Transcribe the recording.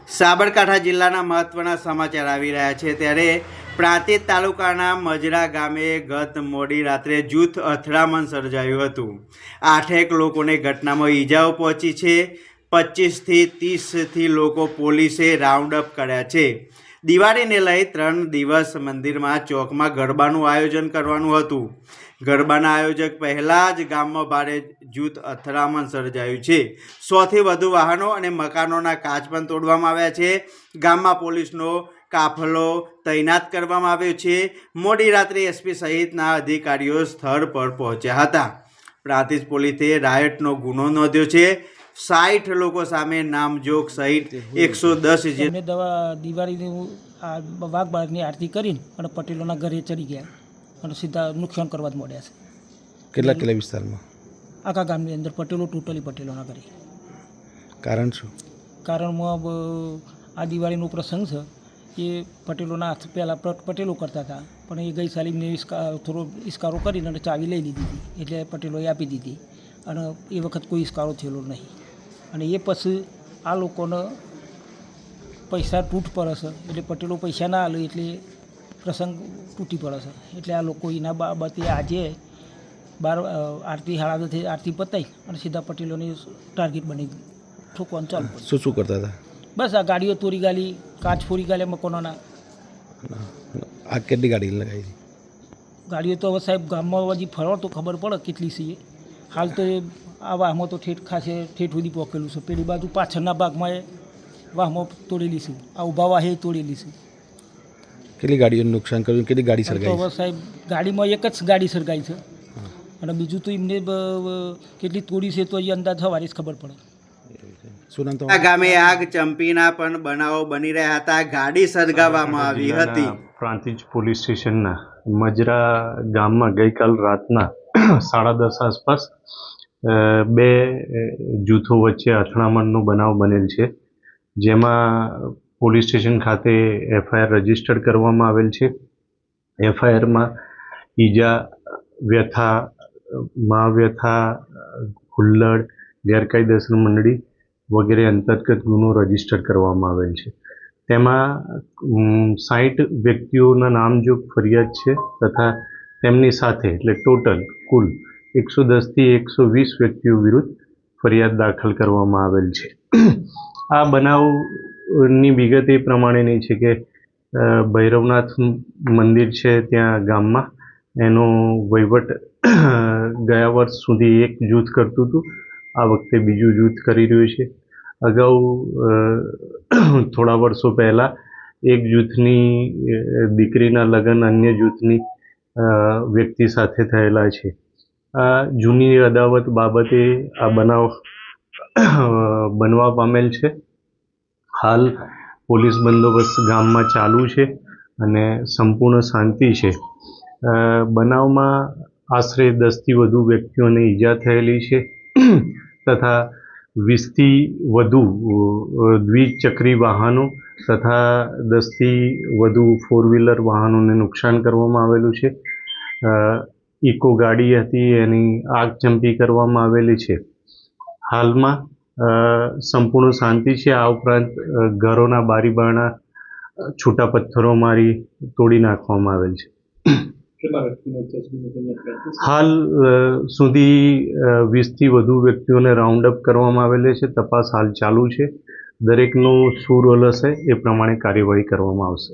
સાબરકાંઠા જિલ્લાના મહત્વના સમાચાર આવી રહ્યા છે ત્યારે પ્રાંતિજ તાલુકાના મજરા ગામે ગત મોડી રાત્રે જૂથ અથડામણ સર્જાયું હતું। 8 લોકોને ઘટનામાં ઈજાઓ પહોંચી છે। 25થી 30 લોકો પોલીસે રાઉન્ડ અપ કર્યા છે। દિવાળીને લઈ 3 દિવસ મંદિરમાં ચોકમાં ગરબાનું આયોજન કરવાનું હતું। ગરબાના આયોજક પહેલાં જ ગામમાં ભારે જૂથ અથડામણ સર્જાયું છે। 100થી વધુ વાહનો અને મકાનોના કાચ પણ તોડવામાં આવ્યા છે। ગામમાં પોલીસનો કાફલો તૈનાત કરવામાં આવ્યો છે। મોડી રાત્રે એસપી સહિતના અધિકારીઓ સ્થળ પર પહોંચ્યા હતા। પ્રાંતિજ પોલીસે રાયટનો ગુનો નોંધ્યો છે। 60 લોકો સામે નામજોગ સહિત 110 દિવાળીની વાઘ બાળકની આરતી કરીને અને પટેલોના ઘરે ચડી ગયા અને સીધા નુકસાન કરવા જ મળ્યા છે। કેટલા વિસ્તારમાં? આખા ગામની અંદર પટેલો ટોટલી પટેલોના ઘરે। કારણ શું? કારણમાં આ દિવાળીનો પ્રસંગ છે એ પટેલોના હાથ પહેલાં પટેલો કરતા હતા, પણ એ ગઈ સાલી મેં થોડો ઇસ્કારો કરીને અને ચાવી લઈ લીધી હતી, એટલે પટેલોએ આપી દીધી અને એ વખત કોઈ ઇસ્કારો થયેલો નહીં। અને એ પછી આ લોકોને પૈસા તૂટ પડે છે, એટલે પટેલો પૈસા ના આલે એટલે પ્રસંગ તૂટી પડે છે। એટલે આ લોકો એના બાબતે આજે આરતી 10:30 આરતી પતાવી અને સીધા પટેલોની ટાર્ગેટ બની ઠોકવાનું ચાલુ કર્યું। શું કરતા હતા? બસ આ ગાડીઓ તોડી ગાલી, કાચ ફોડી ગાલે મકાનોના। આ કેટલી ગાડી લગાવી? ગાડીઓ તો હવે સાહેબ ગામમાં હજી ફરવા તો ખબર પડે કેટલી છે। હાલ તો આ વાહમાં તો ઠેઠ સુધી પહોંચેલું છે। પેલી બાજુ પાછળના ભાગમાં એ વાહમાં તોડેલી છે, આ ઊભા વાહે તોડેલી છે। કેટલી ગાડીઓનું નુકસાન કર્યું? કેટલી ગાડી તો સળગાવી? હવે સાહેબ ગાડીમાં એક જ ગાડી સળગાઈ છે અને બીજું તો એમને કેટલી તોડી છે તો એ અંદાજ સવારે જ ખબર પડે। શું નામ આ ગામે આગ ચંપીના પણ બનાવો બની રહ્યા હતા। ગાડી સળગાવવામાં આવી હતી। પ્રાંતિજ પોલીસ સ્ટેશનના મજરા ગામમાં ગઈકાલ રાતના 10:30 આસપાસ 2 જૂથો વચ્ચે અથડામણનો બનાવ બનેલ છે, જેમાં પોલીસ સ્ટેશન ખાતે FIR રજીસ્ટર્ડ કરવામાં આવેલ છે। FIRમાં ઈજા, વ્યથા, મહાવ્યથા, હુલ્લડ, ગેરકાયદેસર મંડળી વગેરે અંતર્ગત ગુનો રજીસ્ટર કરવામાં આવેલ છે। તેમાં 60 વ્યક્તિઓના નામજોગ ફરિયાદ છે તથા તેમની સાથે એટલે ટોટલ કુલ 110થી 120 વ્યક્તિઓ વિરુદ્ધ ફરિયાદ દાખલ કરવામાં આવેલ છે। આ બનાવની વિગત એ પ્રમાણેની છે કે ભૈરવનાથ મંદિર છે ત્યાં ગામમાં એનો વહીવટ ગયા વર્ષ સુધી એક જૂથ કરતું હતું, આ વખતે બીજું જૂથ કરી રહ્યું છે। અગાઉ થોડા વર્ષો પહેલાં એક જૂથની દીકરીના લગ્ન અન્ય જૂથની વ્યક્તિ સાથે થયેલા છે। આ જૂની અદાવત બાબતે આ બનાવ બનવા પામેલ છે। હાલ પોલીસ બંદોબસ્ત ગામમાં ચાલુ છે અને સંપૂર્ણ શાંતિ છે। બનાવમાં આશરે 10થી વધુ વ્યક્તિઓને ઈજા થયેલી છે તથા 20થી વધુ દ્વિચક્રી વાહનો તથા 10થી વધુ 4 વ્હીલર વાહનોને નુકસાન કરવામાં આવેલું છે। ઇકો ગાડી હતી એની આગચંપી કરવામાં આવેલી છે। હાલમાં સંપૂર્ણ શાંતિ છે। આ ઉપરાંત ઘરોના બારી બારણા છૂટા પથ્થરો મારી તોડી નાખવામાં આવેલ છે। હાલ સુધી 20થી વધુ વ્યક્તિઓને રાઉન્ડ અપ કરવામાં આવેલ છે। તપાસ હાલ ચાલુ છે। દરેકનો શું રોલ હશે એ પ્રમાણે કાર્યવાહી કરવામાં આવશે।